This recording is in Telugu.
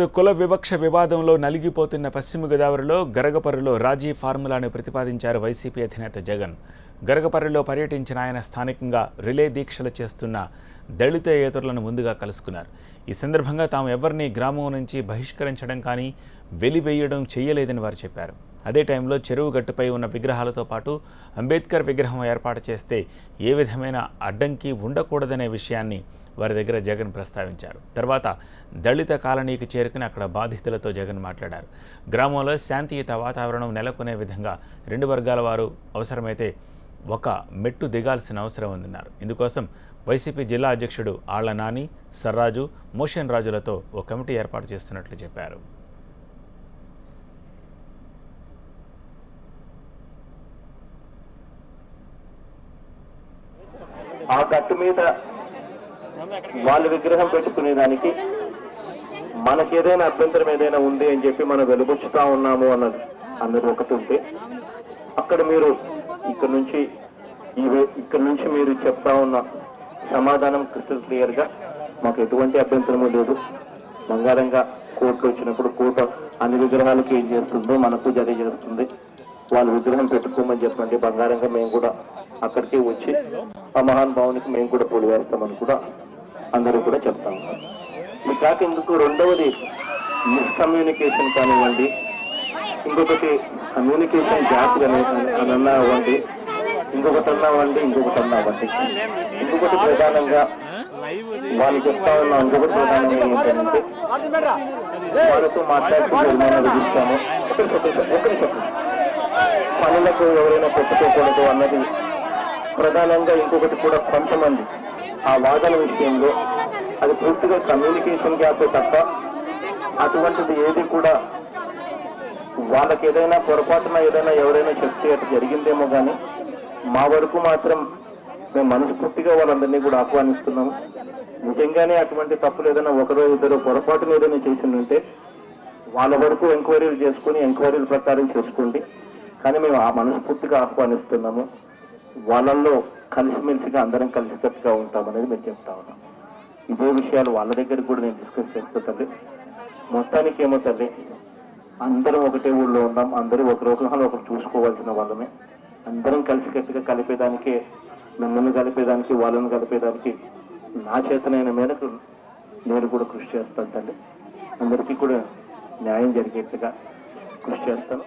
కుల వివక్ష వివాదంలో నలిగిపోతున్న పశ్చిమ గోదావరిలో గరగపర్రులో రాజీ ఫార్ములాను ప్రతిపాదించారు వైసీపీ అధినేత జగన్. గరగపర్రులో పర్యటించిన ఆయన స్థానికంగా రిలే దీక్షలు చేస్తున్న దళితేతరులను ముందుగా కలుసుకున్నారు. ఈ సందర్భంగా తాము ఎవరిని గ్రామం నుంచి బహిష్కరించడం కానీ వెలివేయడం చేయలేదని వారు చెప్పారు. అదే టైంలో చెరువు గట్టుపై ఉన్న విగ్రహాలతో పాటు అంబేద్కర్ విగ్రహం ఏర్పాటు చేస్తే ఏ విధమైన అడ్డంకి ఉండకూడదనే విషయాన్ని వారి దగ్గర జగన్ ప్రస్తావించారు. తర్వాత దళిత కాలనీకి చేరుకుని అక్కడ బాధితులతో జగన్ మాట్లాడారు. గ్రామంలో శాంతియుత వాతావరణం నెలకొనే విధంగా రెండు వర్గాల వారు అవసరమైతే ఒక మెట్టు దిగాల్సిన అవసరం ఉందన్నారు. ఇందుకోసం వైసీపీ జిల్లా అధ్యక్షుడు ఆళ్ల నాని, సర్రాజు, మోషన్ రాజులతో ఓ కమిటీ ఏర్పాటు చేస్తున్నట్లు చెప్పారు. ఆ గట్టు మీద వాళ్ళ విగ్రహం పెట్టుకునేదానికి మనకేదైనా అభ్యంతరం ఏదైనా ఉంది అని చెప్పి మనం వెలుబుచ్చుతా ఉన్నాము అన్నది ఒకటి ఉంటే, అక్కడ మీరు ఇక్కడ నుంచి మీరు చెప్తా ఉన్న సమాధానం క్రిస్టల్ క్లియర్ గా మాకు ఎటువంటి అభ్యంతరము లేదు. బంగారంగా కోర్టు వచ్చినప్పుడు కోర్టు అన్ని విగ్రహాలకి ఏం చేస్తుందో మనకు జరి చేస్తుంది. వాళ్ళ విగ్రహం పెట్టుకోమని చెప్పండి, బంగారంగా మేము కూడా అక్కడికి వచ్చి ఆ మహాన్ భావునికి మేము కూడా పూలు వేస్తామని కూడా అందరూ కూడా చెప్తా ఉన్నారు. ఇది కాక ఇందుకు రెండవది మిస్కమ్యూనికేషన్ కానివ్వండి, ఇంకొకటి కమ్యూనికేషన్ గ్యాప్ అన్నా అవ్వండి, ఇంకొకటి ప్రధానంగా వాళ్ళు చెప్తా ఉన్న ఇంకొకటి ప్రధానంగా ఏంటంటే వాళ్ళతో మాట్లాడుతూ నిర్మాణాలు ఇస్తాము. ఒకరి పనులకు ఎవరైనా పెట్టుకోకూడదు అన్నది ప్రధానంగా. ఇంకొకటి కూడా కొంతమంది ఆ వాదన విషయంలో అది పూర్తిగా కమ్యూనికేషన్ గ్యాపే తప్ప అటువంటిది ఏది కూడా వాళ్ళకి ఏదైనా పొరపాటున ఎవరైనా చెప్తే అది జరిగిందేమో కానీ మా వరకు మాత్రం మేము మనస్ఫూర్తిగా వాళ్ళందరినీ కూడా ఆహ్వానిస్తున్నాము. నిజంగానే అటువంటి తప్పులు ఏదైనా ఒకరో ఇద్దరు పొరపాటున ఏదైనా చేసి ఉంటే వాళ్ళ వరకు ఎంక్వైరీలు చేసుకుని ఎంక్వైరీల ప్రకారం చేసుకోండి. కానీ మేము ఆ మనస్ఫూర్తిగా ఆహ్వానిస్తున్నాము. వాళ్ళల్లో కలిసిమెలిసిగా అందరం కలిసికట్టుగా ఉంటామనేది మేము చెప్తా ఉన్నాం. ఇదే విషయాలు వాళ్ళ దగ్గర కూడా నేను డిస్కస్ చేస్తా తల్లి. మొత్తానికి ఏమో తల్లి, అందరం ఒకటే ఊళ్ళో ఉన్నాం, అందరూ ఒకరు చూసుకోవాల్సిన వాళ్ళమే. అందరం కలిసికట్టుగా కలిపేదానికే, మిమ్మల్ని కలిపేదానికి, వాళ్ళని కలిపేదానికి నా చేతనైన మేరకు నేను కూడా కృషి చేస్తాను తల్లి. అందరికీ కూడా న్యాయం జరిగేట్టుగా కృషి చేస్తాను.